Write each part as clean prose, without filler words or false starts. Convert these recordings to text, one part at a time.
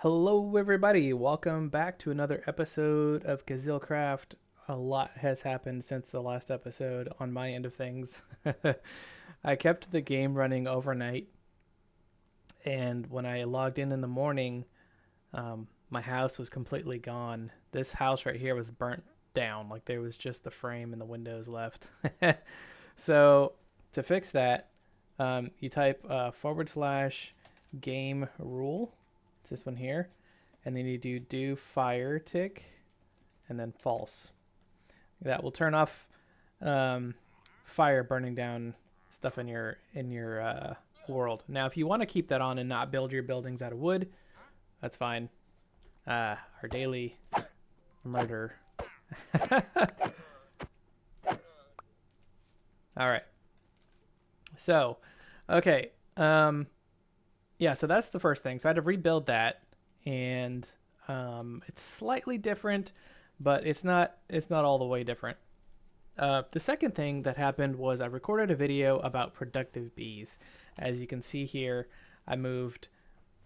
Hello, everybody. Welcome back to another episode of KuzilCraft. A lot has happened since the last episode on my end of things. I kept the game running overnight, and when I logged in the morning, my house was completely gone. This house right here was burnt down, like there was just the frame and the windows left. So, to fix that, you type / game rule. It's this one here, and then you do fire tick and then false. That will turn off um, fire burning down stuff in your world. Now, if you want to keep that on and not build your buildings out of wood, that's fine. Our daily murder. All right. So, okay. Yeah, so that's the first thing. So I had to rebuild that, and it's slightly different, but it's not all the way different. The second thing that happened was I recorded a video about productive bees. As you can see here, I moved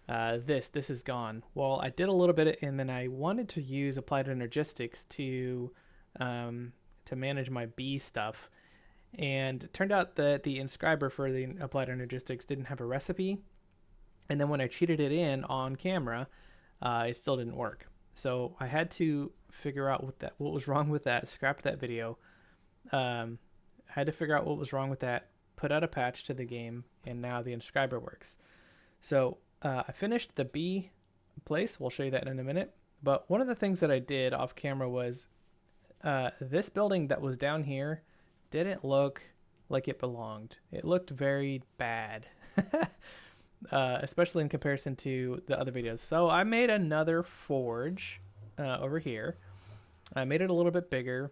this. This is gone. Well, I did a little bit, and then I wanted to use applied energistics to manage my bee stuff. And it turned out that the inscriber for the applied energistics didn't have a recipe, and then when I cheated it in on camera, it still didn't work. So I had to figure out what was wrong with that. Scrapped that video. Um, had to figure out what was wrong with that. Put out a patch to the game, and now the inscriber works. So I finished the B place. We'll show you that in a minute. But one of the things that I did off camera was this building that was down here didn't look like it belonged. It looked very bad. Especially in comparison to the other videos. So I made another forge over here. I made it a little bit bigger.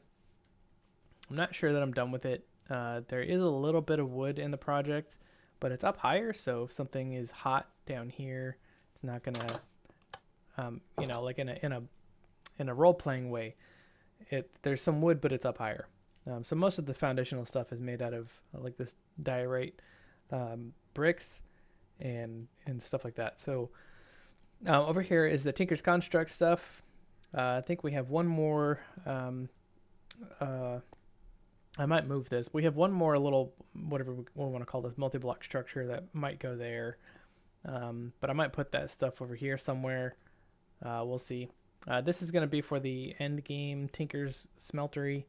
I'm not sure that I'm done with it. There is a little bit of wood in the project, but it's up higher, so if something is hot down here, it's not gonna, like in a role playing way. There's some wood, but it's up higher. So most of the foundational stuff is made out of like this diorite bricks and stuff like that. So over here is the Tinker's Construct stuff. I think we have one more. I might move this. We have one more little whatever we want to call this multi-block structure that might go there. But I might put that stuff over here somewhere. We'll see. This is going to be for the end game Tinker's Smeltery.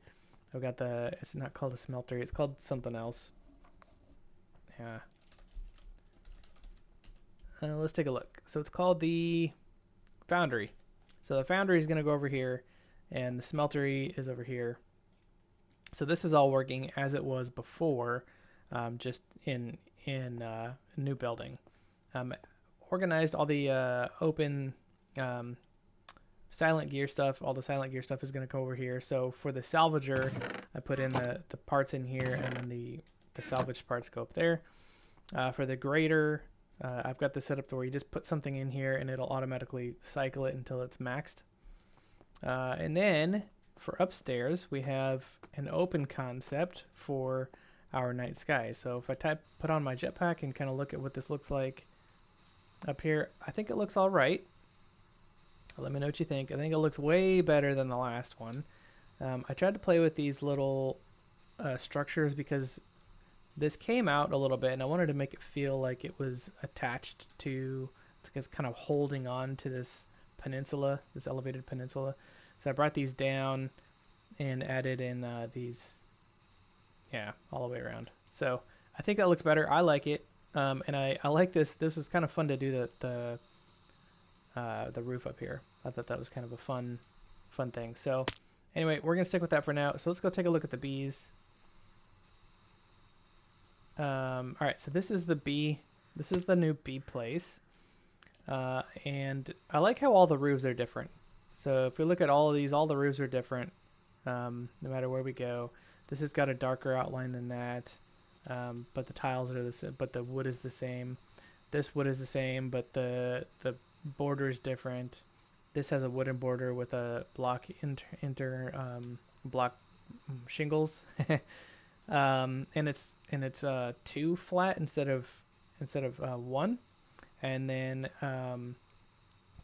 I've got it's not called a smeltery. It's called something else. Yeah. Let's take a look. So it's called the Foundry. So the Foundry is going to go over here, and the Smeltery is over here. So this is all working as it was before, just in a new building. Organized all the open silent gear stuff. All the silent gear stuff is going to go over here. So for the salvager, I put in the parts in here, and then the salvaged parts go up there. For the grader, I've got this set up to where you just put something in here and it'll automatically cycle it until it's maxed. And then for upstairs, we have an open concept for our night sky. So if I put on my jetpack and kind of look at what this looks like up here, I think it looks all right. Let me know what you think. I think it looks way better than the last one. I tried to play with these little structures because this came out a little bit, and I wanted to make it feel like it was attached to, it's kind of holding on to this peninsula, this elevated peninsula. So I brought these down and added in these, yeah, all the way around. So I think that looks better. I like it, and I like this. This is kind of fun to do the roof up here. I thought that was kind of a fun thing. So anyway, we're gonna stick with that for now. So let's go take a look at the bees. All right, so this is the bee. This is the new bee place. And I like how all the roofs are different. So if we look at all of these, all the roofs are different, no matter where we go. This has got a darker outline than that, but the tiles are the same, but the wood is the same. This wood is the same, but the border is different. This has a wooden border with a block block shingles. And it's 2 flat instead of 1, and then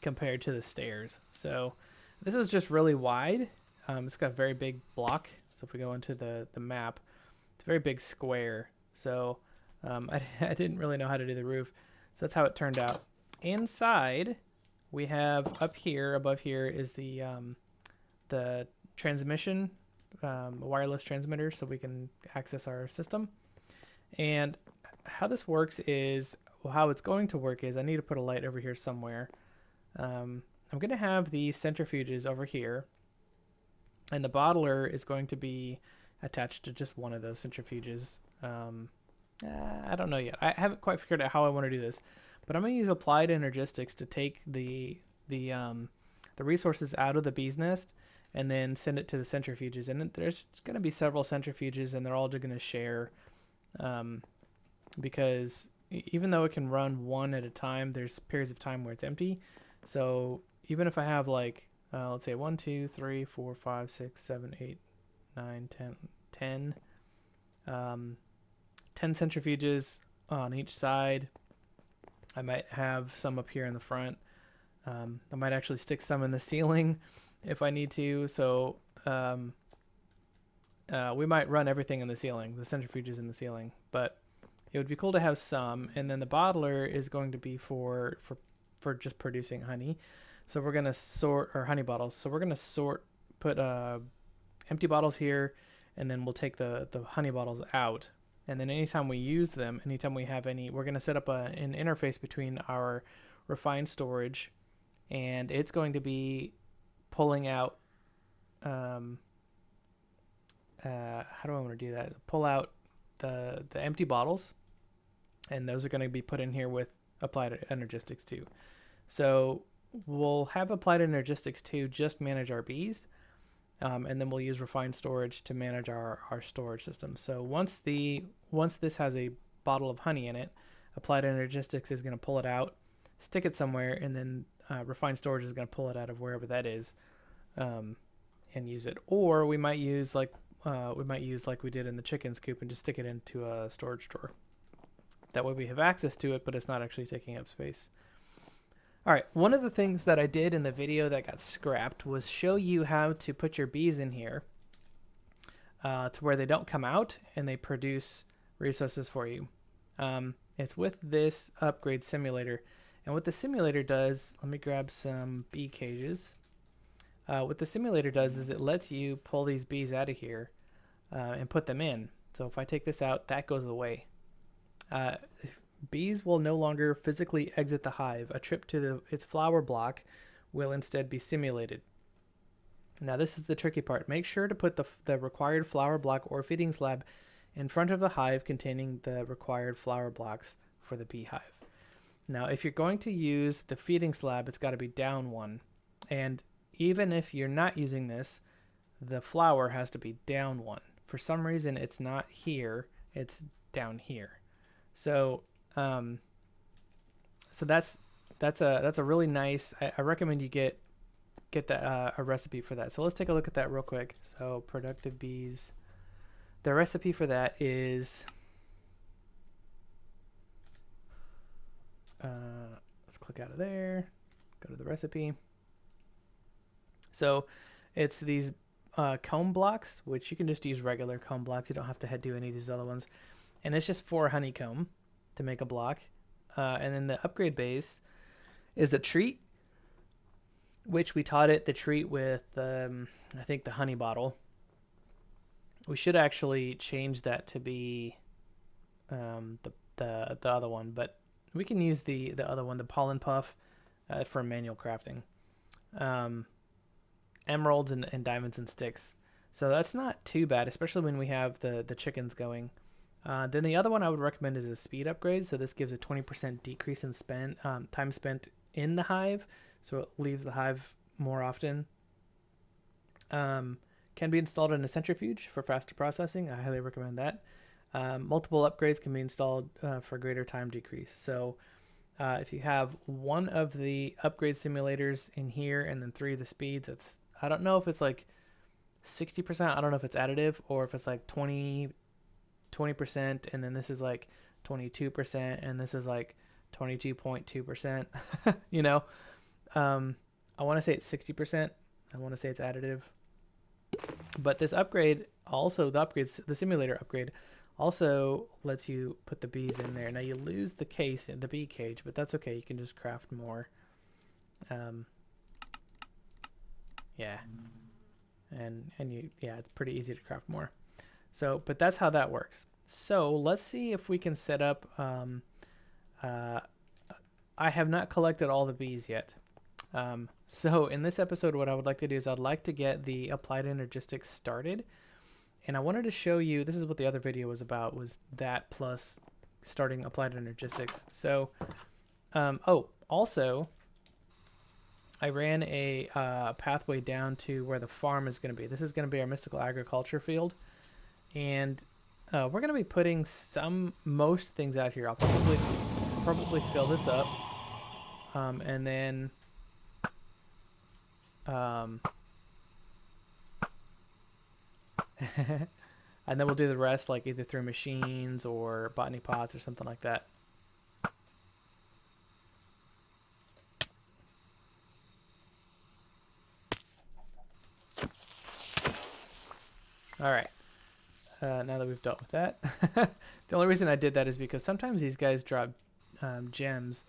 compared to the stairs. So this is just really wide. It's got a very big block. So if we go into the map, it's a very big square. So I didn't really know how to do the roof. So that's how it turned out. Inside, we have up here, above here is the transmission, wireless transmitter, so we can access our system. And how this works is, well, how it's going to work is I need to put a light over here somewhere. I'm going to have the centrifuges over here, and the bottler is going to be attached to just one of those centrifuges. I don't know yet. I haven't quite figured out how I want to do this, but I'm going to use applied Energistics to take the resources out of the bee's nest and then send it to the centrifuges. And there's going to be several centrifuges, and they're all going to share, because even though it can run one at a time, there's periods of time where it's empty. So even if I have like, let's say 1, 2, 3, 4, 5, 6, 7, 8, 9, 10, 10 centrifuges on each side. I might have some up here in the front. I might actually stick some in the ceiling if I need to. So we might run everything in the ceiling, the centrifuges in the ceiling, but it would be cool to have some. And then the bottler is going to be for just producing honey. So we're going to sort, or honey bottles. So we're going to put empty bottles here, and then we'll take the honey bottles out. And then anytime we use them, anytime we have any, we're going to set up an interface between our refined storage, and it's going to be pulling out, how do I want to do that? Pull out the empty bottles, and those are going to be put in here with applied Energistics 2. So we'll have applied Energistics 2 just manage our bees, and then we'll use refined storage to manage our storage system. So once this has a bottle of honey in it, applied Energistics is going to pull it out, stick it somewhere, and then refined storage is going to pull it out of wherever that is, and use it. Or we might use like we did in the chicken's coop and just stick it into a storage drawer. That way we have access to it, but it's not actually taking up space. All right, one of the things that I did in the video that got scrapped was show you how to put your bees in here to where they don't come out and they produce resources for you. It's with this upgrade simulator. And what the simulator does, let me grab some bee cages. What the simulator does is it lets you pull these bees out of here and put them in. So if I take this out, that goes away. Bees will no longer physically exit the hive. A trip to its flower block will instead be simulated. Now this is the tricky part. Make sure to put the required flower block or feeding slab in front of the hive containing the required flower blocks for the beehive. Now if you're going to use the feeding slab, it's got to be down one. And even if you're not using this, the flower has to be down one. For some reason it's not here, it's down here. So so that's a really nice. I recommend you get a recipe for that. So let's take a look at that real quick. So productive bees. The recipe for that is let's click out of there. Go to the recipe. So it's these comb blocks, which you can just use regular comb blocks. You don't have to do any of these other ones. And it's just 4 honeycomb to make a block. And then the upgrade base is a treat, which we taught it the treat with, I think, the honey bottle. We should actually change that to be the other one, but we can use the other one, the pollen puff, for manual crafting. Emeralds and diamonds and sticks. So that's not too bad, especially when we have the chickens going. Then the other one I would recommend is a speed upgrade. So this gives a 20% decrease in time spent in the hive. So it leaves the hive more often. Can be installed in a centrifuge for faster processing. I highly recommend that. Multiple upgrades can be installed for greater time decrease. So if you have one of the upgrade simulators in here and then 3 of the speeds, I don't know if it's like 60%. I don't know if it's additive or if it's like 20% and then this is like 22% and this is like 22.2%. You know, I want to say it's 60%. I want to say it's additive. But this upgrade also, the simulator upgrade also lets you put the bees in there. Now you lose the case in the bee cage, but that's okay. You can just craft more. Yeah. And yeah, it's pretty easy to craft more. So, but that's how that works. So let's see if we can set up, I have not collected all the bees yet. So in this episode, what I would like to do is I'd like to get the applied energistics started. And I wanted to show you, this is what the other video was about, was that plus starting applied energistics. So, oh, also, I ran a pathway down to where the farm is going to be. This is going to be our mystical agriculture field. And we're going to be putting most things out here. I'll probably fill this up. And then and then we'll do the rest like either through machines or botany pots or something like that. All right. Now that we've dealt with that, the only reason I did that is because sometimes these guys drop gems,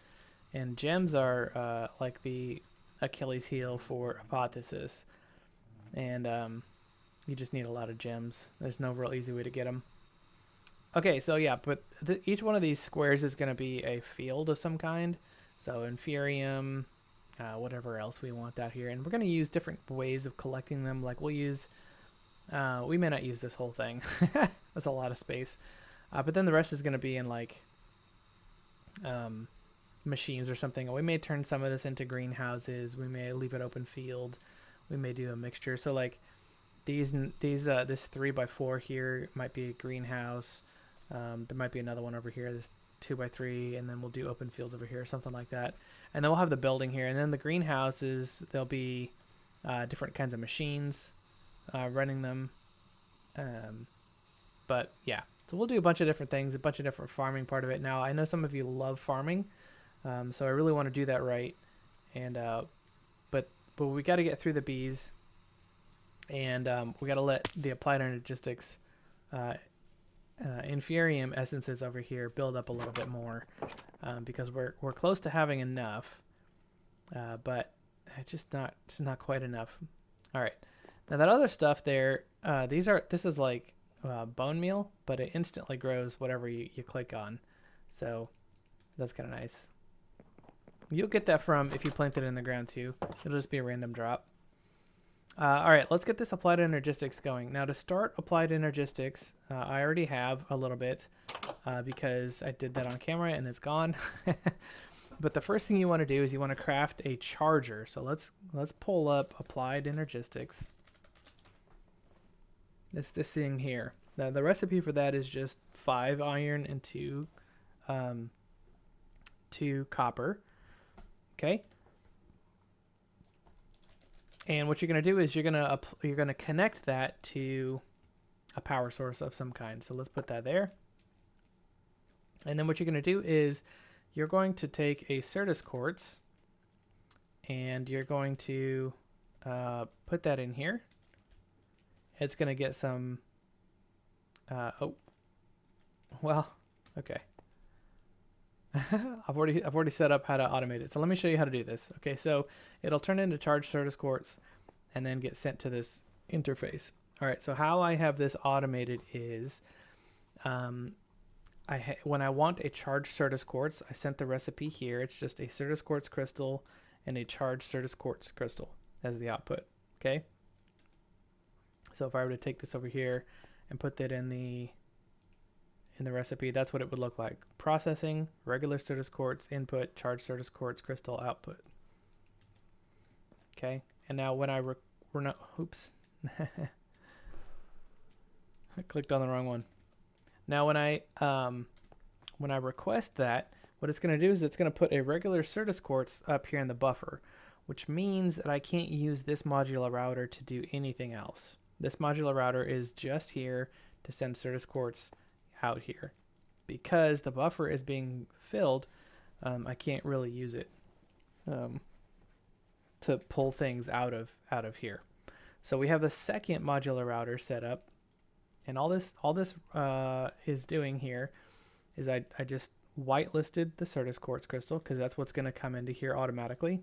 and gems are like the Achilles heel for hypothesis, and you just need a lot of gems. There's no real easy way to get them. Okay, so yeah, but each one of these squares is going to be a field of some kind. So inferium, whatever else we want out here, and we're going to use different ways of collecting them. Like we'll use, we may not use this whole thing. That's a lot of space. But then the rest is going to be in like machines or something. We may turn some of this into greenhouses. We may leave it open field. We may do a mixture. So like this 3x4 here might be a greenhouse. There might be another one over here, this 2x3, and then we'll do open fields over here, something like that. And then we'll have the building here. And then the greenhouses, there'll be different kinds of machines running them. But yeah, so we'll do a bunch of different things, a bunch of different farming part of it. Now, I know some of you love farming, so I really want to do that right. And but we got to get through the bees, and we got to let the applied energistics inferium essences over here build up a little bit more, because we're close to having enough, but it's just not quite enough. All right, now that other stuff there, this is like bone meal, but it instantly grows whatever you click on, so that's kind of nice. You'll get that from if you plant it in the ground too. It'll just be a random drop. All right, let's get this applied energistics going. Now to start applied energistics, I already have a little bit because I did that on camera and it's gone. But the first thing you want to do is you want to craft a charger. So let's pull up applied energistics. This thing here. Now the recipe for that is just 5 iron and 2 copper. Okay. And what you're going to do is you're going to connect that to a power source of some kind. So let's put that there. And then what you're going to do is you're going to take a Certus quartz and you're going to put that in here. It's going to get some oh, well, okay. I've already set up how to automate it. So let me show you how to do this. Okay, so it'll turn into charged Certus quartz and then get sent to this interface. All right, so how I have this automated is when I want a charged Certus quartz, I sent the recipe here. It's just a Certus quartz crystal and a charged Certus quartz crystal as the output. Okay. So if I were to take this over here and put that in the recipe, that's what it would look like. Processing, regular Certus quartz input, charged Certus quartz crystal output. Okay, and now when oops, I clicked on the wrong one. Now when I request that, what it's going to do is it's going to put a regular Certus quartz up here in the buffer, which means that I can't use this modular router to do anything else. This modular router is just here to send Certus quartz out here. Because the buffer is being filled, I can't really use it. to pull things out of here. So we have the second modular router set up, and all this is doing here is I just whitelisted the Certus quartz crystal because that's what's going to come into here automatically.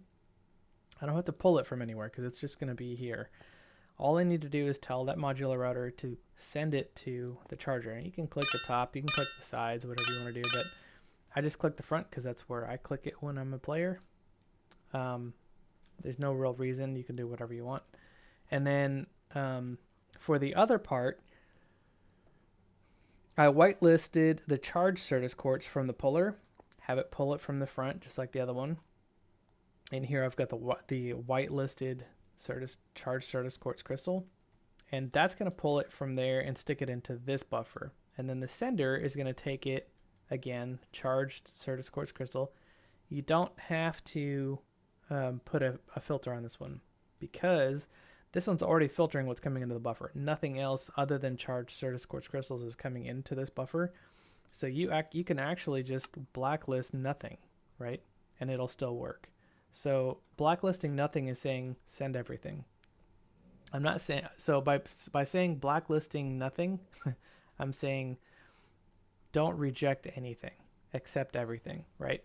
I don't have to pull it from anywhere because it's just going to be here. All I need to do is tell that modular router to send it to the charger. And you can click the top, you can click the sides, whatever you want to do, but I just click the front because that's where I click it when I'm a player. There's no real reason. You can do whatever you want. And then for the other part, I whitelisted the charged Certus quartz from the puller, have it pull it from the front just like the other one. And here I've got the whitelisted charged Certus quartz crystal, and that's going to pull it from there and stick it into this buffer. And then the sender is going to take it again, charged Certus quartz crystal. You don't have to put a filter on this one because this one's already filtering what's coming into the buffer. Nothing else other than charged Certus quartz crystals is coming into this buffer. So you can actually just blacklist nothing, right? And it'll still work. So blacklisting nothing is saying send everything. I'm not saying, so by saying blacklisting nothing, I'm saying don't reject anything, accept everything, right?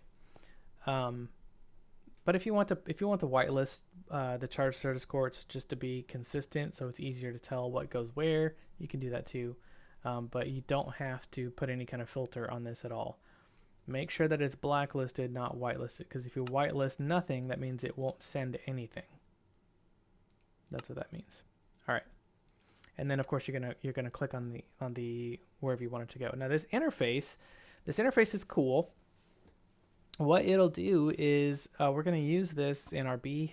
But if you want to whitelist the charged Certus quartz just to be consistent, so it's easier to tell what goes where, you can do that too. But you don't have to put any kind of filter on this at all. Make sure that it's blacklisted, not whitelisted, because if you whitelist nothing, that means it won't send anything. That's what that means. All right. And then of course you're gonna click on the wherever you want it to go. Now this interface is cool. What it'll do is we're gonna use this in our B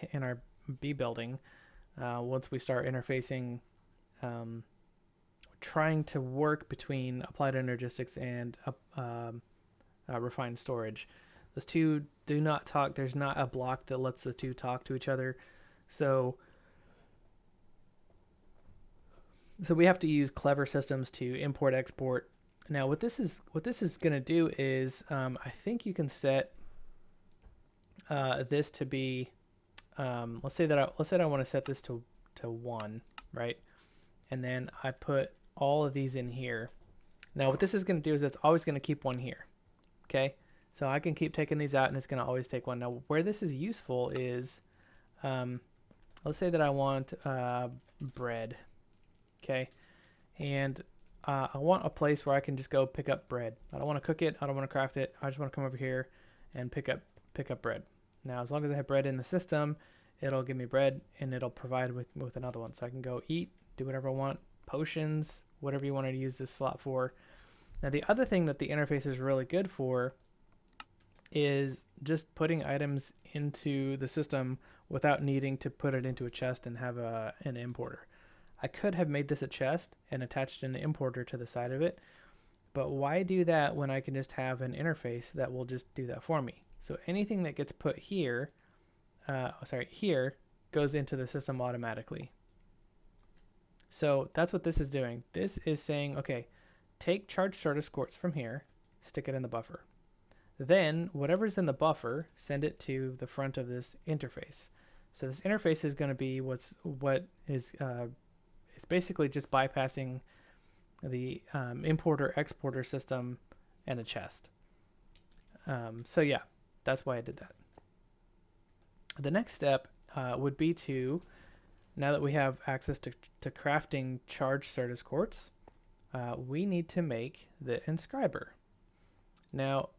building once we start interfacing, trying to work between applied energistics and refined storage. Those two do not talk. There's not a block that lets the two talk to each other. So we have to use clever systems to import export. Now what this is going to do is I think you can set this to be let's say I want to set this to 1, right? And then I put all of these in here. Now what this is going to do is it's always going to keep one here. Okay, so I can keep taking these out and it's going to always take one. Now where this is useful is let's say that I want bread. Okay, and I want a place where I can just go pick up bread. I don't want to cook it, I don't want to craft it, I just want to come over here and pick up bread. Now as long as I have bread in the system, it'll give me bread and it'll provide with another one. So I can go eat, do whatever I want, potions, whatever you want to use this slot for. Now the other thing that the interface is really good for is just putting items into the system without needing to put it into a chest and have an importer. I could have made this a chest and attached an importer to the side of it, but why do that when I can just have an interface that will just do that for me? So anything that gets put here, here goes into the system automatically. So that's what this is doing. This is saying, okay, take charged Certus quartz from here, stick it in the buffer. Then whatever's in the buffer, send it to the front of this interface. So this interface is going to be it's basically just bypassing the importer exporter system and a chest. So yeah, that's why I did that. The next step would be to, now that we have access to crafting charged Certus quartz, we need to make the inscriber. Now,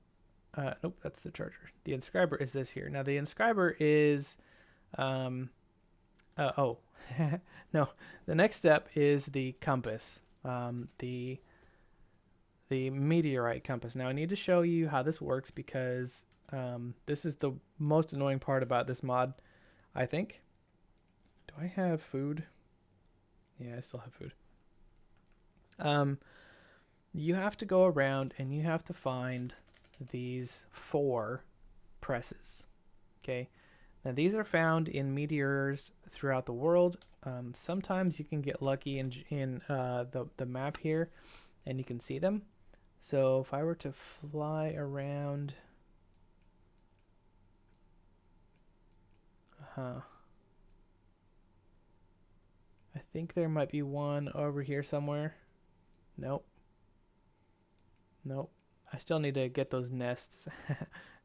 nope, that's the charger. The inscriber is this here. Now the inscriber is, no, the next step is the compass, the meteorite compass. Now I need to show you how this works because this is the most annoying part about this mod, I think. Do I have food? Yeah, I still have food. You have to go around and you have to find these 4 presses. Okay, now these are found in meteors throughout the world. Sometimes you can get lucky in the map here and you can see them. So if I were to fly around, think there might be one over here somewhere. Nope. Nope. I still need to get those nests.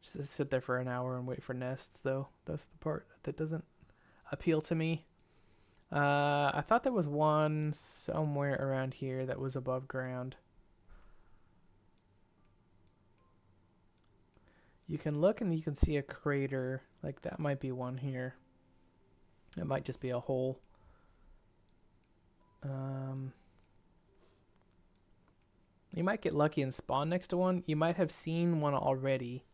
Just sit there for an hour and wait for nests, though. That's the part that doesn't appeal to me. I thought there was one somewhere around here that was above ground. You can look and you can see a crater. Like that might be one here. It might just be a hole. You might get lucky and spawn next to one. You might have seen one already.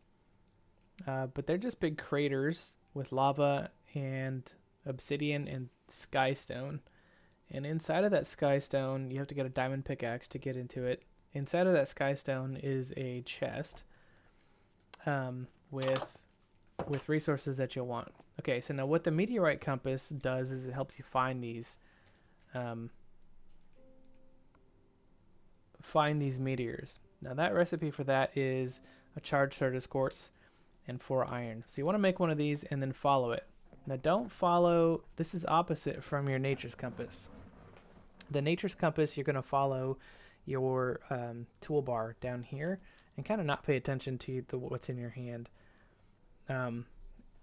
But they're just big craters with lava and obsidian and skystone. And inside of that skystone, you have to get a diamond pickaxe to get into it. Inside of that skystone is a chest with resources that you'll want. Okay, so now what the meteorite compass does is it helps you find these meteors. Now that recipe for that is a charged Certus quartz and 4 iron. So you want to make one of these and then follow it. Now don't follow, this is opposite from your nature's compass. The nature's compass, you're going to follow your toolbar down here and kind of not pay attention to what's in your hand.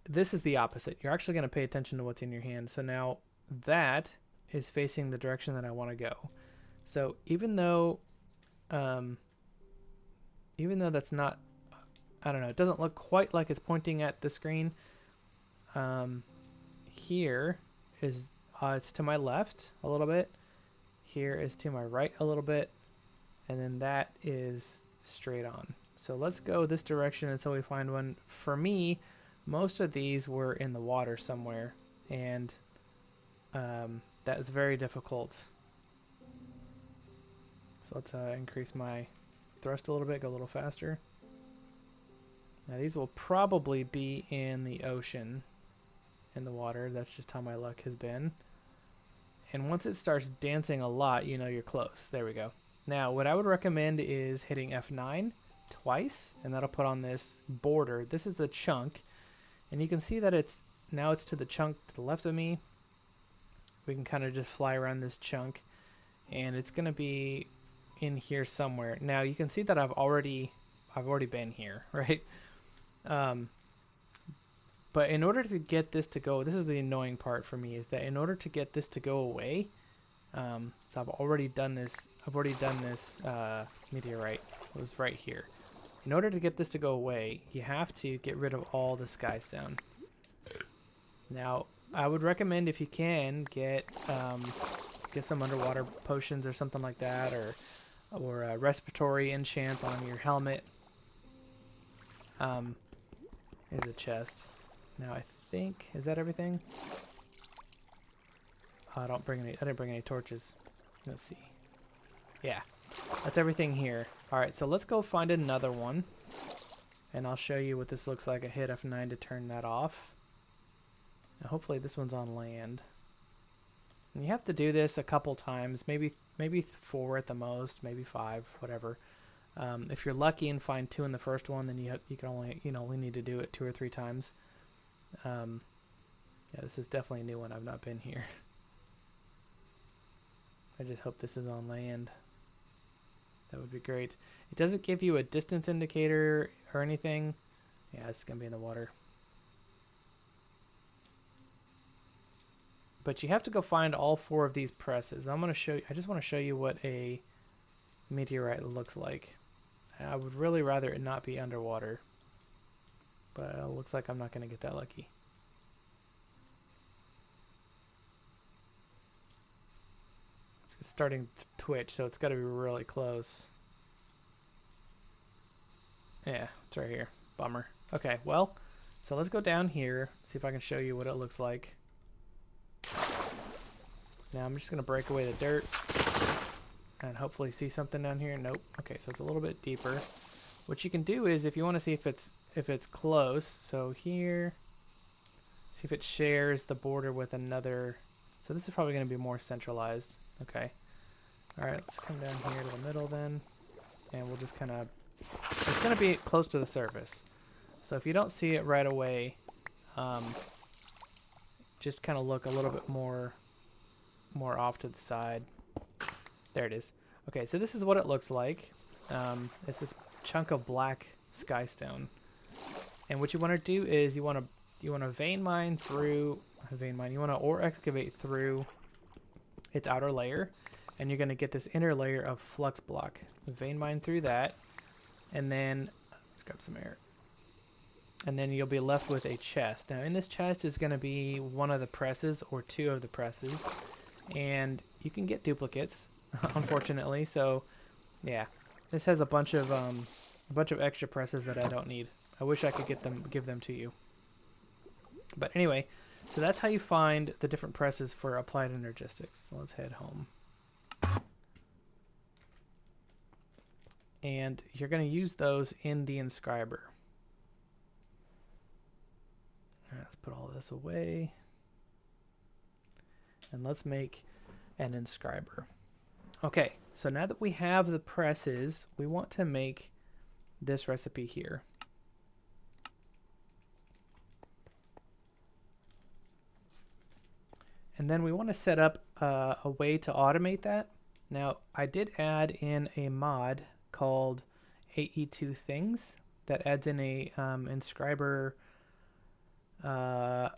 This is the opposite. You're actually going to pay attention to what's in your hand. So now that is facing the direction that I want to go. So even though that's not, I don't know, it doesn't look quite like it's pointing at the screen. Here is, it's to my left a little bit. Here is to my right a little bit. And then that is straight on. So let's go this direction until we find one. For me, most of these were in the water somewhere. And that is very difficult. So let's increase my thrust a little bit, go a little faster. Now these will probably be in the ocean, in the water. That's just how my luck has been. And once it starts dancing a lot, you know you're close. There we go. Now what I would recommend is hitting F9 twice, and that'll put on this border. This is a chunk, and you can see that it's to the chunk to the left of me. We can kind of just fly around this chunk, and it's going to be in here somewhere. Now you can see that I've already been here, right? But in order to get this to go, this is the annoying part for me, is that in order to get this to go away, so I've already done this meteorite. It was right here. In order to get this to go away, you have to get rid of all the skystone. Now, I would recommend, if you can, get some underwater potions or something like that, or a respiratory enchant on your helmet. Here's a chest. Now I think, is that everything? Oh, I didn't bring any torches. Let's see. Yeah, that's everything here. All right, so let's go find another one, and I'll show you what this looks like. I hit F9 to turn that off. Now, hopefully this one's on land. And you have to do this a couple times, maybe 4 at the most, maybe 5, whatever. If you're lucky and find 2 in the first one, then you can only need to do it 2 or 3 times. Yeah, this is definitely a new one. I've not been here. I just hope this is on land. That would be great. It doesn't give you a distance indicator or anything. Yeah, it's gonna be in the water. But you have to go find all 4 of these presses. I'm gonna show you. I just want to show you what a meteorite looks like. I would really rather it not be underwater, but it looks like I'm not gonna get that lucky. It's starting to twitch, so it's got to be really close. Yeah, it's right here. Bummer. Okay, well, so let's go down here, see if I can show you what it looks like. Now I'm just going to break away the dirt and hopefully see something down here. Nope. Okay, so it's a little bit deeper. What you can do is, if you want to see if it's close, so here, see if it shares the border with another. So this is probably going to be more centralized. Okay. All right, let's come down here to the middle then, and we'll just kind of, it's going to be close to the surface. So if you don't see it right away, just kind of look a little bit more more off to the side. There it is. Okay, so this is what it looks like. It's this chunk of black skystone. And what you want to do is you want to vein mine through you want to ore excavate through its outer layer, and you're going to get this inner layer of flux block. Vein mine through that, and then let's grab some air. And then you'll be left with a chest. Now in this chest is going to be one of the presses or two of the presses, and you can get duplicates, unfortunately. So yeah, this has a bunch of extra presses that I don't need. I wish I could give them to you. But anyway, so that's how you find the different presses for applied energistics. So let's head home. And you're going to use those in the inscriber. Let's put all this away. And let's make an inscriber. Okay, so now that we have the presses, we want to make this recipe here. And then we want to set up a way to automate that. Now, I did add in a mod called AE2 Things that adds in a inscriber. Let's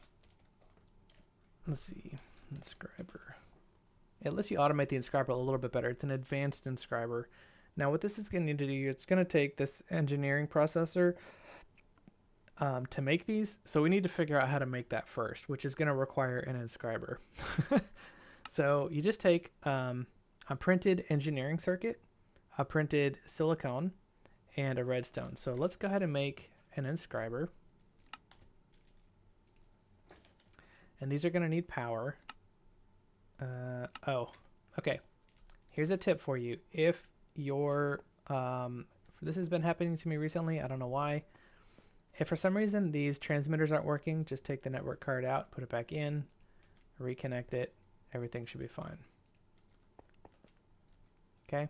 see, inscriber. It lets you automate the inscriber a little bit better. It's an advanced inscriber. Now, what this is going to do, it's going to take this engineering processor to make these. So we need to figure out how to make that first, which is going to require an inscriber. So you just take a printed engineering circuit, a printed silicone, and a redstone. So let's go ahead and make an inscriber. And these are going to need power. Oh, okay. Here's a tip for you. If your, this has been happening to me recently, I don't know why. If for some reason these transmitters aren't working, just take the network card out, put it back in, reconnect it, everything should be fine. Okay,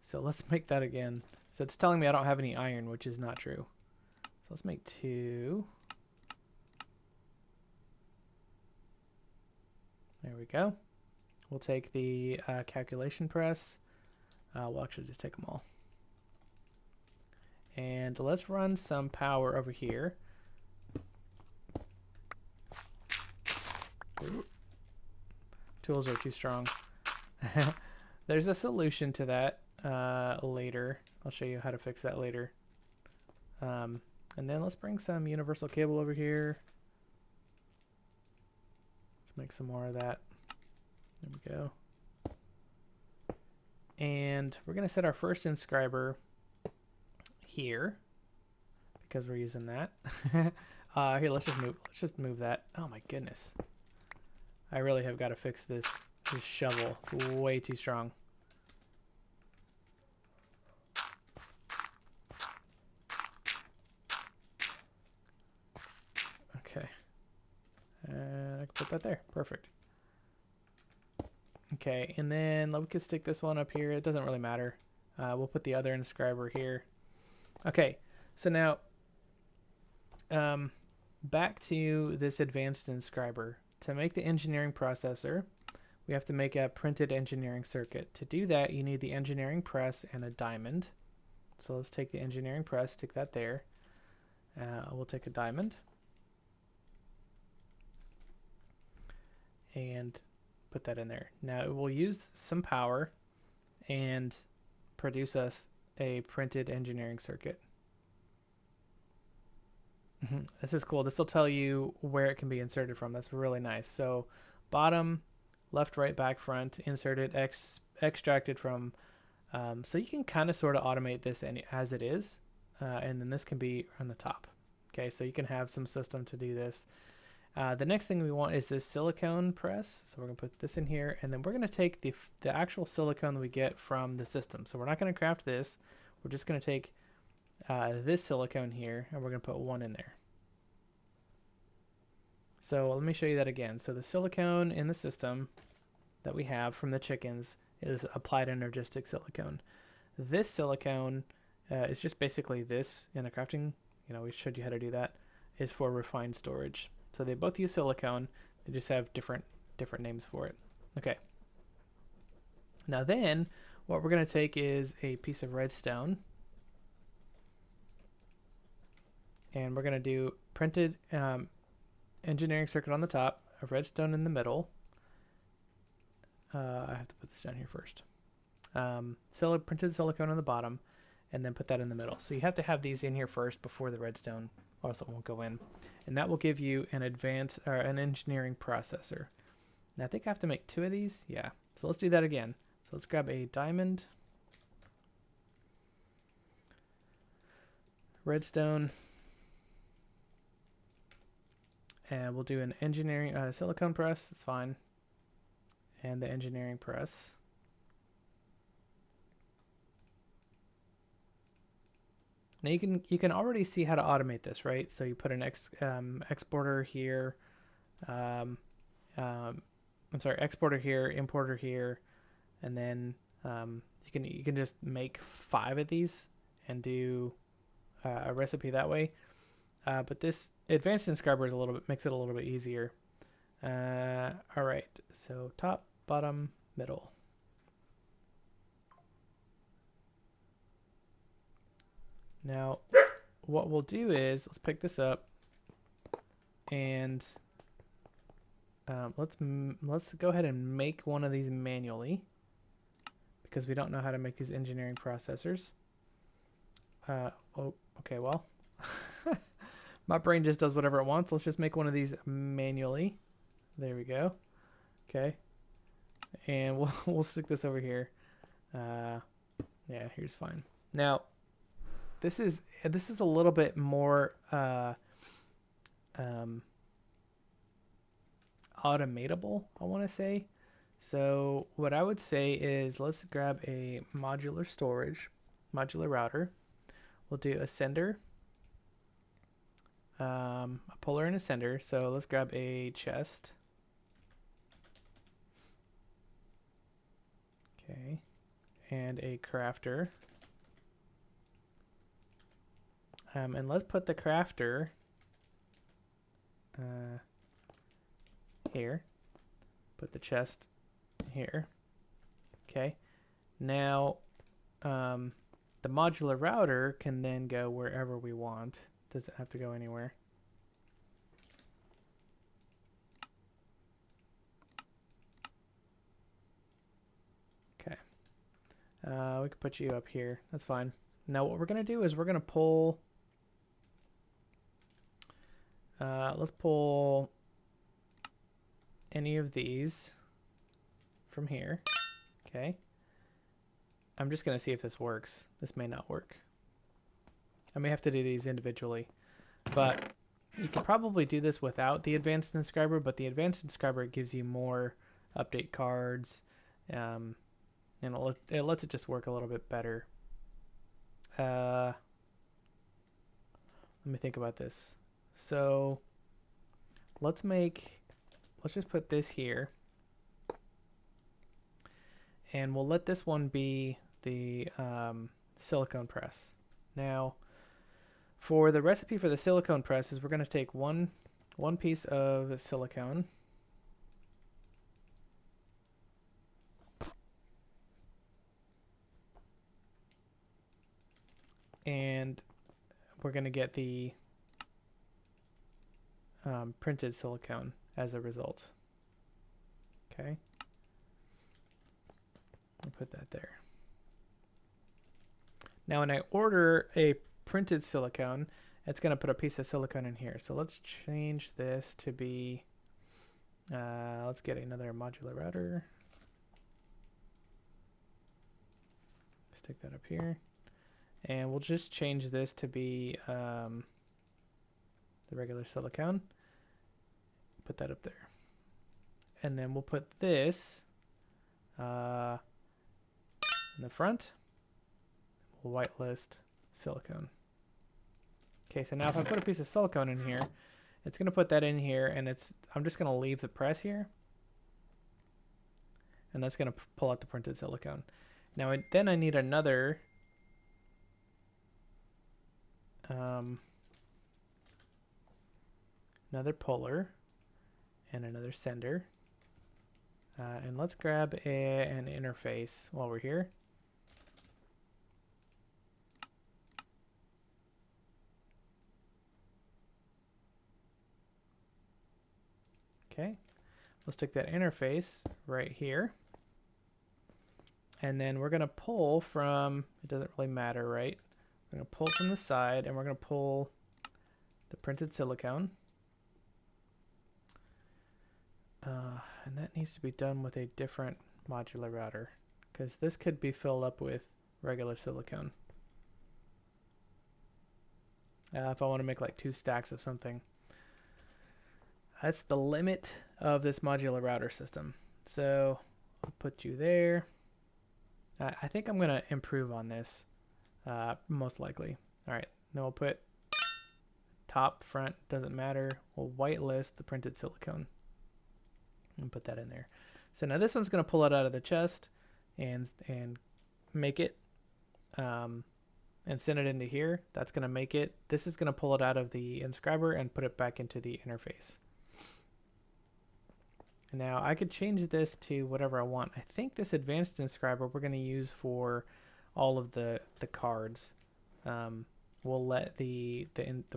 so let's make that again. So it's telling me I don't have any iron, which is not true. So let's make 2. There we go. We'll take the calculation press. We'll actually just take them all. And let's run some power over here. Ooh. Tools are too strong. There's a solution to that later. I'll show you how to fix that later. And then let's bring some universal cable over here. Let's make some more of that. There we go. And we're going to set our first inscriber here because we're using that. Here, let's just move that. Oh my goodness. I really have got to fix this shovel. It's way too strong. Okay. I can put that there. Perfect. Okay, and then we could stick this one up here. It doesn't really matter. We'll put the other inscriber here. Okay, so now back to this advanced inscriber. To make the engineering processor, we have to make a printed engineering circuit. To do that, you need the engineering press and a diamond. So let's take the engineering press, stick that there. We'll take a diamond and put that in there. Now it will use some power and produce us a printed engineering circuit. This is cool. This will tell you where it can be inserted from. That's really nice. So bottom, left, right, back, front, inserted, extracted from. So you can kind of sort of automate this as it is. And then this can be on the top. Okay, so you can have some system to do this. The next thing we want is this silicone press. So we're going to put this in here, and then we're going to take the actual silicone that we get from the system. So we're not going to craft this. We're just going to take this silicone here, and we're going to put 1 in there. So let me show you that again. So the silicone in the system that we have from the chickens is applied energistic silicone. This silicone is just basically this in the crafting. We showed you how to do that. Is for refined storage. So they both use silicone. They just have different names for it. Okay. Now then, what we're going to take is a piece of redstone, and we're going to do printed engineering circuit on the top, a redstone in the middle. I have to put this down here first. Printed silicone on the bottom, and then put that in the middle. So you have to have these in here first before the redstone, or else it won't go in. And that will give you an an engineering processor. Now I think I have to make 2 of these. Yeah. So let's do that again. So let's grab a diamond, redstone, and we'll do an engineering silicone press. It's fine. And the engineering press. Now you can already see how to automate this, right? So you put an exporter here. I'm sorry, exporter here, importer here, and then you can just make 5 of these and do a recipe that way. But this advanced inscriber is makes it a little bit easier. All right, so top, bottom, middle. Now, what we'll do is let's pick this up, and let's go ahead and make one of these manually because we don't know how to make these engineering processors. Oh, okay, well, my brain just does whatever it wants. Let's just make one of these manually. There we go. Okay, and we'll stick this over here. Yeah, here's fine. Now, this is a little bit more automatable, I want to say. So what I would say is let's grab a modular router. We'll do a sender, a puller and a sender. So let's grab a chest. Okay, and a crafter. And let's put the crafter here. Put the chest here. Okay. Now, the modular router can then go wherever we want. Doesn't have to go anywhere. Okay. We can put you up here. That's fine. Now what we're going to do is we're going to pull... let's pull any of these from here. Okay. I'm just going to see if this works. This may not work. I may have to do these individually. But you could probably do this without the advanced inscriber, but the advanced inscriber gives you more update cards. And it lets it just work a little bit better. Let me think about this. So let's just put this here, and we'll let this one be the silicone press. Now, for the recipe for the silicone press is we're going to take one piece of silicone, and we're going to get the printed silicone as a result. Okay, I'll put that there. Now when I order a printed silicone, it's going to put a piece of silicone in here. So let's change this to be, let's get another modular router. Stick that up here. And we'll just change this to be the regular silicone. Put that up there. And then we'll put this in the front. We'll whitelist silicone. Okay, so now if I put a piece of silicone in here, it's going to put that in here, and I'm just going to leave the press here. And that's going to pull out the printed silicone. Now then I need another another puller and another sender. And let's grab an interface while we're here. Okay, let's take that interface right here. And then we're going to pull from, it doesn't really matter, right? We're going to pull from the side, and we're going to pull the printed silicone. And that needs to be done with a different modular router, because this could be filled up with regular silicone. If I want to make like 2 stacks of something. That's the limit of this modular router system. So I'll put you there. I think I'm going to improve on this, most likely. All right, then we'll put top, front, doesn't matter. We'll whitelist the printed silicone and put that in there. So now this one's going to pull it out of the chest and make it and send it into here. That's going to make it. This is going to pull it out of the inscriber and put it back into the interface. Now I could change this to whatever I want. I think this advanced inscriber we're going to use for all of the cards. We'll let the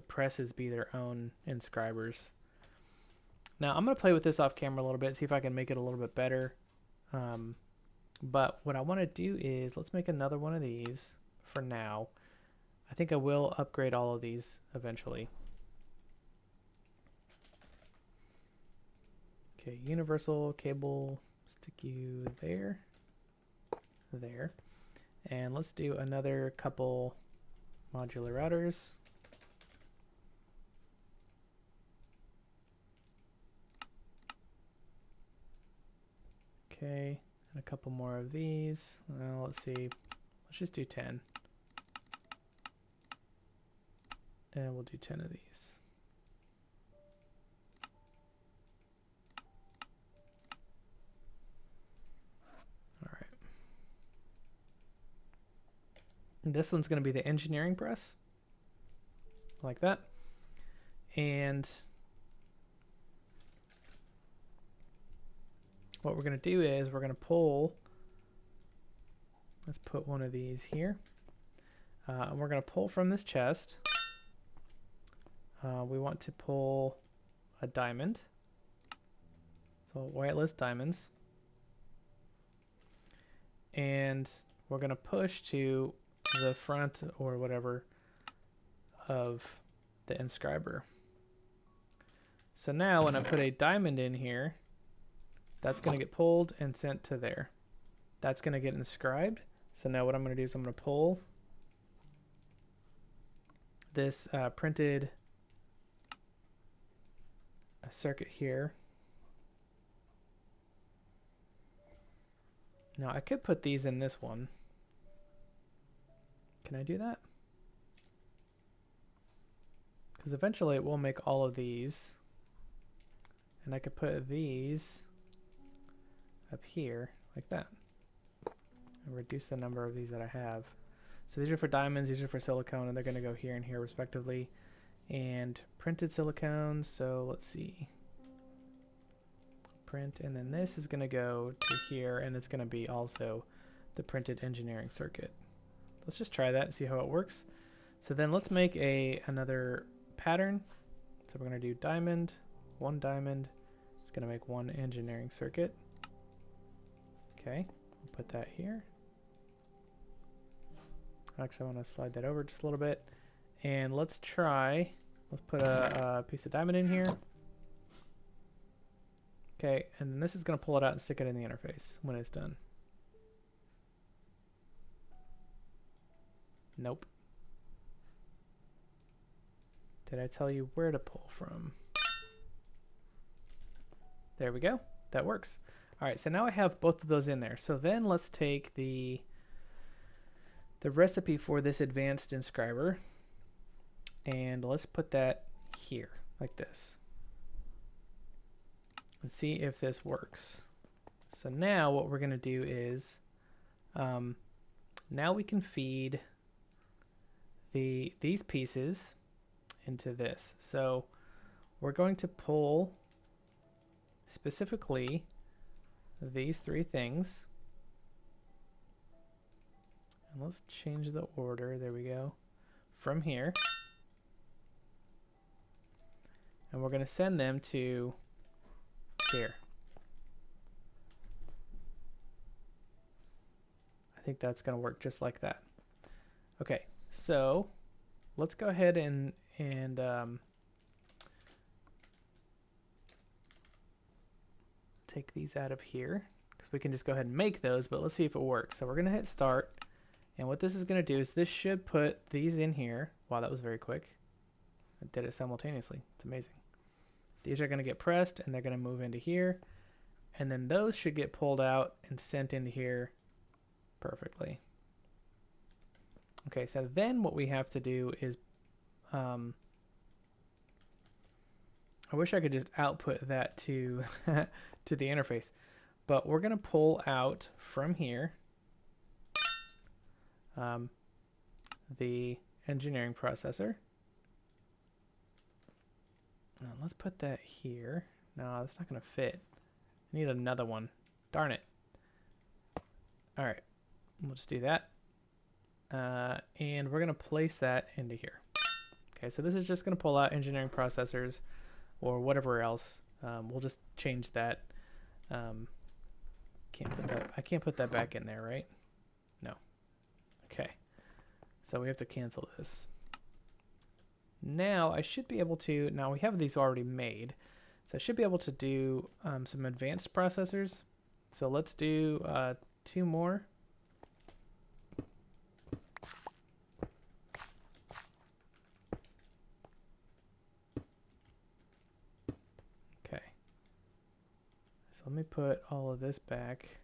presses be their own inscribers. Now I'm going to play with this off camera a little bit, see if I can make it a little bit better. But what I want to do is let's make another one of these for now. I think I will upgrade all of these eventually. Okay, universal cable, stick you there, there. And let's do another couple modular routers. Okay, and a couple more of these. Well, let's see, let's just do 10. And we'll do 10 of these. All right. And this one's going to be the engineering press, like that. And what we're going to do is we're going to pull, let's put one of these here. And we're going to pull from this chest. We want to pull a diamond. So whitelist diamonds. And we're going to push to the front or whatever of the inscriber. So now when I put a diamond in here, that's going to get pulled and sent to there. That's going to get inscribed. So now what I'm going to do is I'm going to pull this printed circuit here. Now I could put these in this one. Can I do that? Because eventually it will make all of these. And I could put these up here like that. And reduce the number of these that I have. So these are for diamonds, these are for silicone, and they're going to go here and here respectively. And printed silicones, so let's see. Print, and then this is going to go to here, and it's going to be also the printed engineering circuit. Let's just try that and see how it works. So then let's make another pattern. So we're going to do diamond, one diamond. It's going to make one engineering circuit. Okay, we'll put that here. Actually, I want to slide that over just a little bit. And let's try, let's put a piece of diamond in here. Okay, and then this is going to pull it out and stick it in the interface when it's done. Nope. Did I tell you where to pull from? There we go. That works. All right, so now I have both of those in there. So then let's take the recipe for this advanced inscriber and let's put that here like this. Let's see if this works. So now what we're going to do is now we can feed these pieces into this. So we're going to pull specifically these three things. And let's change the order. There we go. From here. And we're going to send them to here. I think that's going to work just like that. Okay, so let's go ahead and take these out of here, because we can just go ahead and make those, but let's see if it works. So we're going to hit start, and what this is going to do is this should put these in here. Wow, that was very quick. I did it simultaneously. It's amazing. These are going to get pressed, and they're going to move into here, and then those should get pulled out and sent into here perfectly. Okay, so then what we have to do is I wish I could just output that to to the interface, but we're going to pull out from here the engineering processor. Let's put that here. No, that's not going to fit. I need another one. Darn it. All right, we'll just do that. And we're going to place that into here. Okay, so this is just going to pull out engineering processors or whatever else. We'll just change that. I can't put that back in there, right? No. Okay. So we have to cancel this. Now I should be able to, now we have these already made, so I should be able to do some advanced processors. So let's do 2 more. Okay. So let me put all of this back.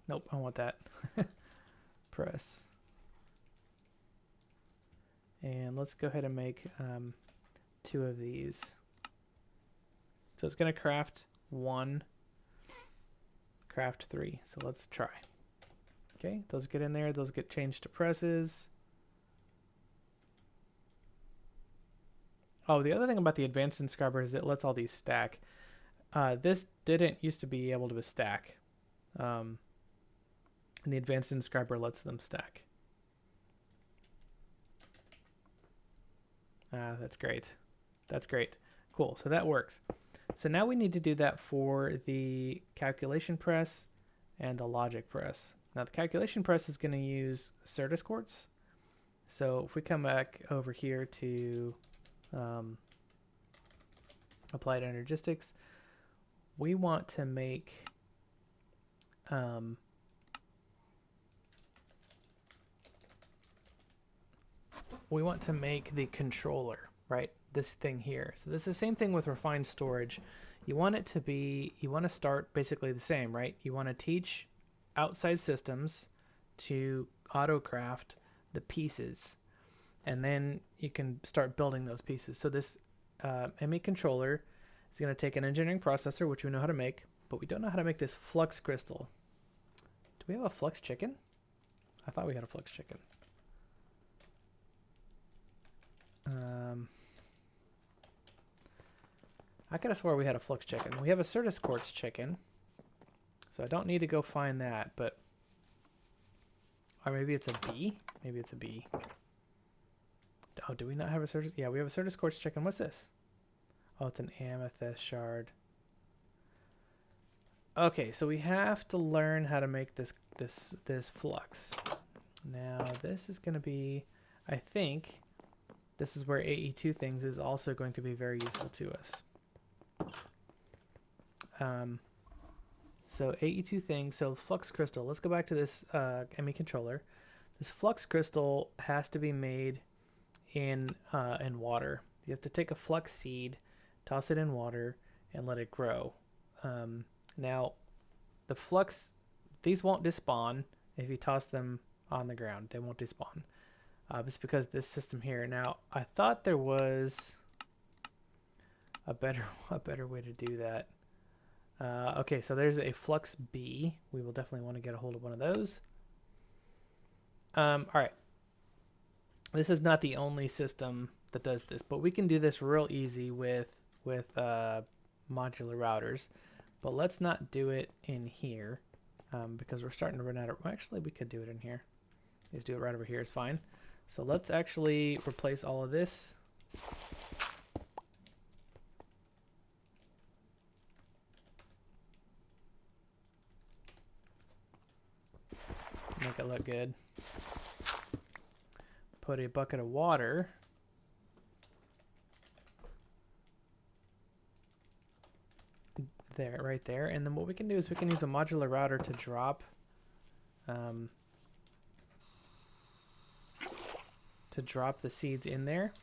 Nope, I want that. Press. And let's go ahead and make 2 of these. So it's going to craft 1, craft 3. So let's try. Okay, those get in there. Those get changed to presses. Oh, the other thing about the advanced inscriber is it lets all these stack. This didn't used to be able to stack. And the advanced inscriber lets them stack. That's great. That's great. Cool. So that works. So now we need to do that for the calculation press and the logic press. Now the calculation press is going to use Certus quartz. So if we come back over here to applied Energistics, we want to make the controller, right? This thing here. So this is the same thing with refined storage. You want it to be, you want to start basically the same, right? You want to teach outside systems to autocraft the pieces, and then you can start building those pieces. So this ME controller is going to take an engineering processor, which we know how to make, but we don't know how to make this flux crystal. Do we have a flux chicken? I thought we had a flux chicken. I could have swore we had a flux chicken. We have a Certus quartz chicken, so I don't need to go find that, but... Or maybe it's a bee? Maybe it's a bee. Oh, do we not have a Certus? Yeah, we have a Certus quartz chicken. What's this? Oh, it's an amethyst shard. Okay, so we have to learn how to make this flux. Now, this is going to be, I think, this is where AE2 things is also going to be very useful to us. So AE2 things, so flux crystal. Let's go back to this ME controller. This flux crystal has to be made in water. You have to take a flux seed, toss it in water, and let it grow. Now, the flux, these won't despawn if you toss them on the ground. They won't despawn. It's because this system here. Now, I thought there was a better way to do that. Okay, so there's a flux bee. We will definitely want to get a hold of one of those. All right. This is not the only system that does this, but we can do this real easy with modular routers. But let's not do it in here because we're starting to run out of... Well, actually, we could do it in here. Just do it right over here. It's fine. So let's actually replace all of this. Make it look good. Put a bucket of water. There, right there. And then what we can do is we can use a modular router to drop the seeds in there,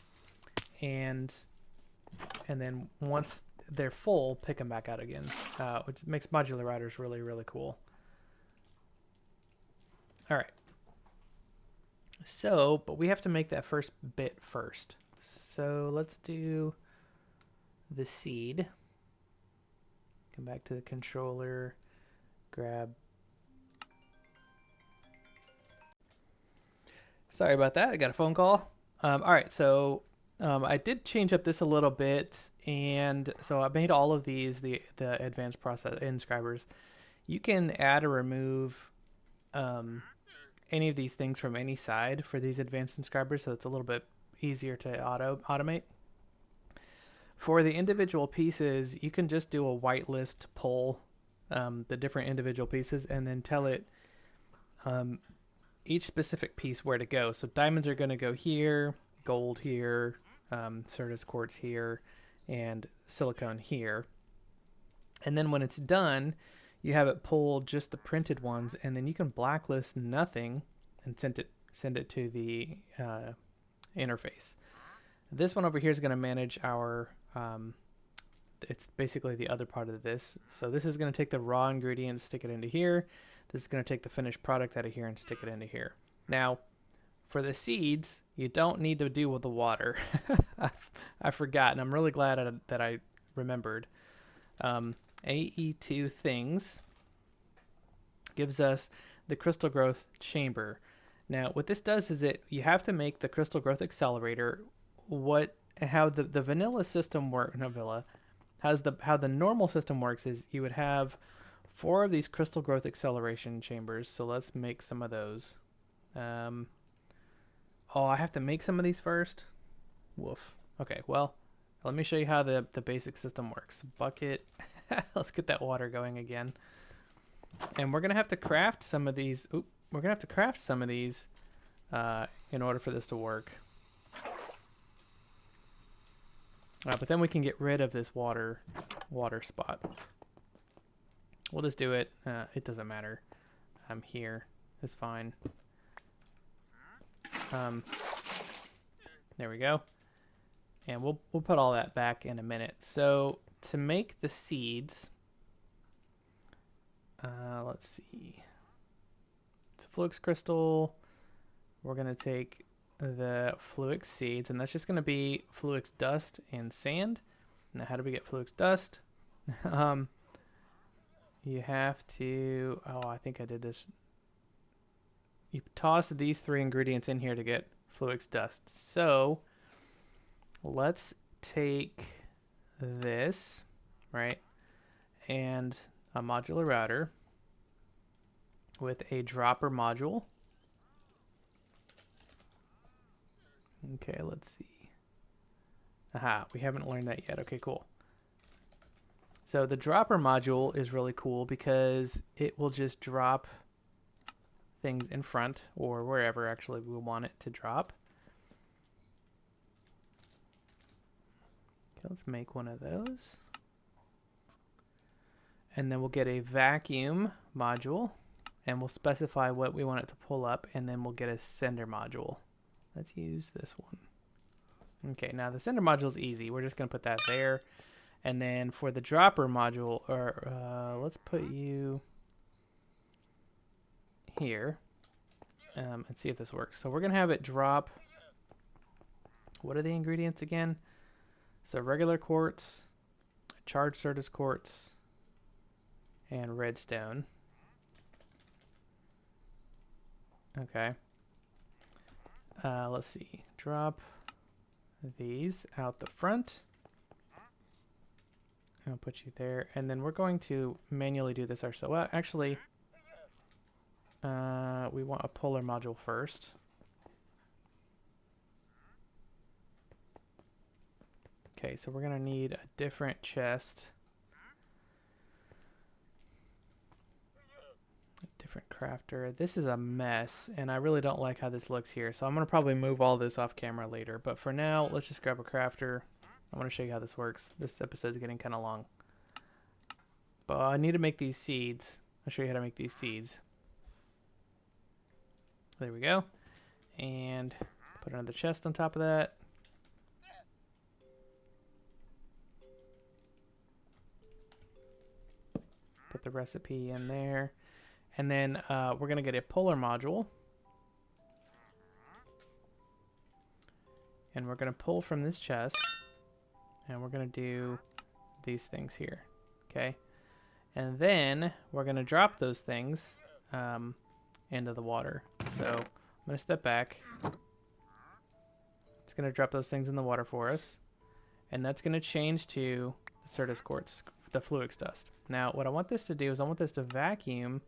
and then once they're full, pick them back out again, which makes modular routers really, really cool. All right. So, but we have to make that first bit first. So let's do the seed. Come back to the controller, grab. Sorry about that, I got a phone call. All right, so I did change up this a little bit, and so I made all of these, the advanced process inscribers. You can add or remove any of these things from any side for these advanced inscribers, so it's a little bit easier to automate. For the individual pieces, you can just do a whitelist to pull the different individual pieces and then tell it each specific piece where to go. So diamonds are going to go here, gold here, Certus quartz here, and silicone here. And then when it's done, you have it pull just the printed ones, and then you can blacklist nothing and send it to the interface. This one over here is going to manage our it's basically the other part of this. So this is going to take the raw ingredients, stick it into here. This is going to take the finished product out of here and stick it into here. Now, for the seeds, you don't need to do with the water. I forgot, and I'm really glad that I remembered. AE2 things gives us the crystal growth chamber. Now, what this does is you have to make the crystal growth accelerator how the vanilla system works. Not vanilla. How the normal system works is you would have 4 of these crystal growth acceleration chambers. So let's make some of those. Oh, I have to make some of these first? Woof. Okay, well, let me show you how the basic system works. Bucket. Let's get that water going again. And we're going to have to craft some of these. Oop, we're going to have to craft some of these in order for this to work. But then we can get rid of this water spot. We'll just do it. It doesn't matter. I'm here. It's fine. There we go. And we'll put all that back in a minute. So to make the seeds, let's see. It's a Fluix crystal. We're gonna take the Fluix seeds, and that's just gonna be Fluix dust and sand. Now, how do we get Fluix dust? You have to. Oh, I think I did this. You toss these 3 ingredients in here to get Fluix dust. So let's take this, right, and a modular router with a dropper module. Okay, let's see. Aha, we haven't learned that yet. Okay, cool. So the dropper module is really cool because it will just drop things in front or wherever actually we want it to drop. Okay, let's make one of those. And then we'll get a vacuum module and we'll specify what we want it to pull up, and then we'll get a sender module. Let's use this one. Okay, now the sender module is easy. We're just going to put that there. And then for the dropper module, let's put you here and see if this works. So we're going to have it drop. What are the ingredients again? So regular quartz, charged Certus quartz, and redstone. Okay. Let's see. Drop these out the front. I'll put you there, and then we're going to manually do this ourselves. Well, actually, we want a polar module first. Okay, so we're gonna need a different chest. A different crafter. This is a mess, and I really don't like how this looks here. So I'm gonna probably move all this off camera later. But for now, let's just grab a crafter. I want to show you how this works. This episode's getting kind of long. But I need to make these seeds. I'll show you how to make these seeds. There we go. And put another chest on top of that. Put the recipe in there. And then we're going to get a polar module. And we're going to pull from this chest. And we're going to do these things here. Okay. And then we're going to drop those things into the water. So I'm going to step back. It's going to drop those things in the water for us. And that's going to change to the Certus quartz, the Fluix dust. Now, what I want this to do is I want this to vacuum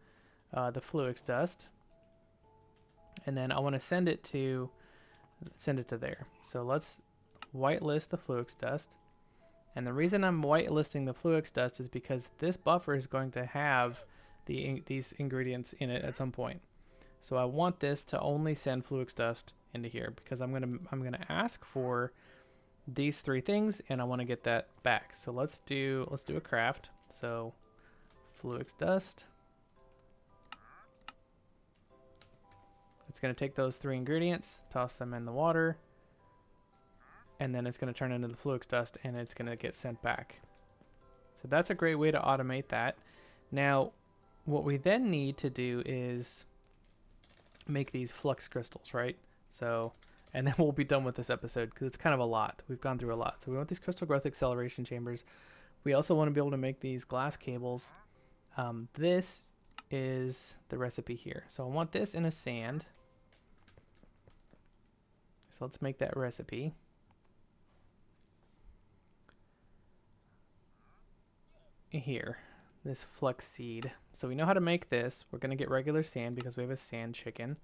the Fluix dust. And then I want to send it to there. So let's whitelist the Fluix dust. And the reason I'm whitelisting the Fluix dust is because this buffer is going to have these ingredients in it at some point. So I want this to only send Fluix dust into here because I'm gonna ask for these three things and I want to get that back. So let's do a craft. So Fluix dust. It's gonna take those three ingredients, toss them in the water, and then it's going to turn into the Fluix dust and it's going to get sent back. So that's a great way to automate that. Now, what we then need to do is make these flux crystals, right? So, and then we'll be done with this episode because it's kind of a lot. We've gone through a lot. So we want these crystal growth acceleration chambers. We also want to be able to make these glass cables. This is the recipe here. So I want this in a sand. So let's make that recipe. Here, this flux seed. So we know how to make this. We're going to get regular sand because we have a sand chicken.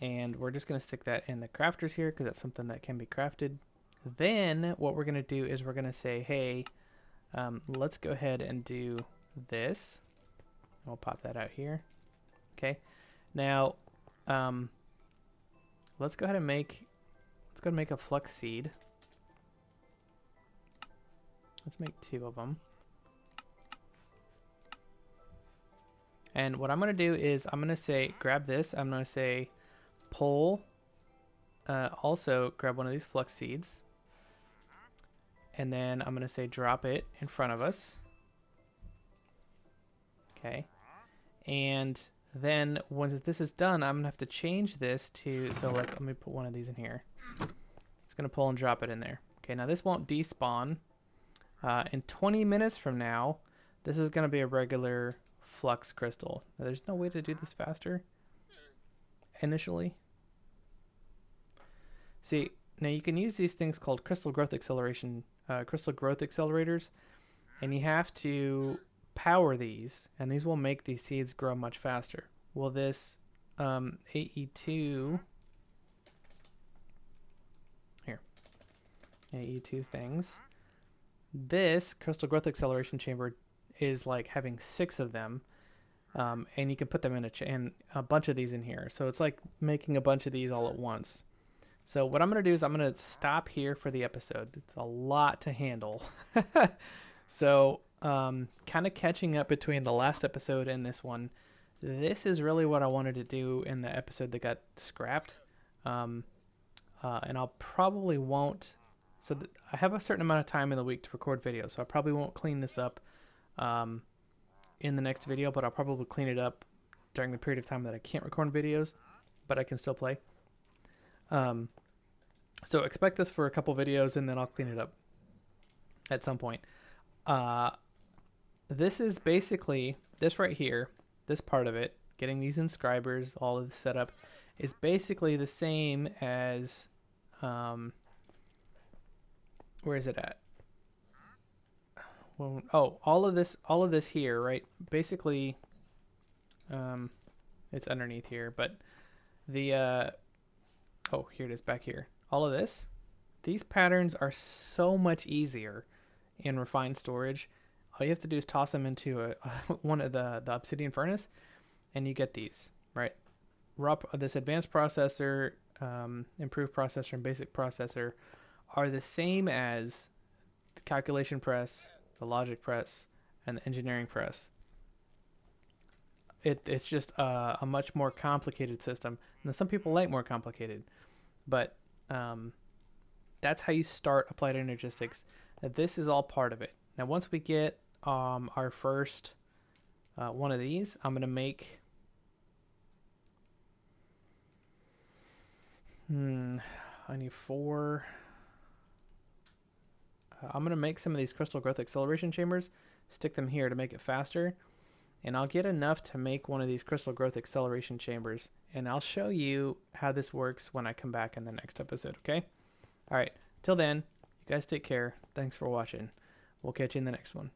And we're just going to stick that in the crafters here because that's something that can be crafted. Then what we're going to do is we're going to say, hey, let's go ahead and do this. We'll pop that out here. Okay. Now, let's go ahead and make a flux seed. Let's make 2 of them. And what I'm going to do is I'm going to say, grab this. I'm going to say, pull. Also, grab one of these flux seeds. And then I'm going to say, drop it in front of us. Okay. And then once this is done, I'm going to have to change this to, so like, let me put one of these in here. It's going to pull and drop it in there. Okay, now this won't despawn. In 20 minutes from now, this is going to be a regular flux crystal. Now, there's no way to do this faster initially. See, now you can use these things called crystal growth accelerators, and you have to power these, and these will make these seeds grow much faster. Well, this AE2 here, AE2 things. This crystal growth acceleration chamber is like having 6 of them, and you can put them in a bunch of these in here. So it's like making a bunch of these all at once. So what I'm going to do is I'm going to stop here for the episode. It's a lot to handle. So kind of catching up between the last episode and this one. This is really what I wanted to do in the episode that got scrapped. And I'll probably won't. So I have a certain amount of time in the week to record videos, so I probably won't clean this up in the next video, but I'll probably clean it up during the period of time that I can't record videos, but I can still play. So expect this for a couple videos, and then I'll clean it up at some point. This is basically, this right here, this part of it, getting these inscribers, all of the setup, is basically the same as... where is it at? well, oh, all of this here, right? Basically, it's underneath here, but the oh, here it is back here. All of this, these patterns are so much easier in refined storage. All you have to do is toss them into one of the obsidian furnace, and you get these, right? This advanced processor, improved processor, and basic processor are the same as the calculation press, the logic press, and the engineering press. It's just a much more complicated system. And some people like more complicated, but that's how you start applied energistics. This is all part of it. Now, once we get our first one of these, I'm gonna make. I need 4. I'm gonna make some of these crystal growth acceleration chambers, stick them here to make it faster, and I'll get enough to make one of these crystal growth acceleration chambers, and I'll show you how this works when I come back in the next episode, okay? All right, till then, you guys take care. Thanks for watching. We'll catch you in the next one.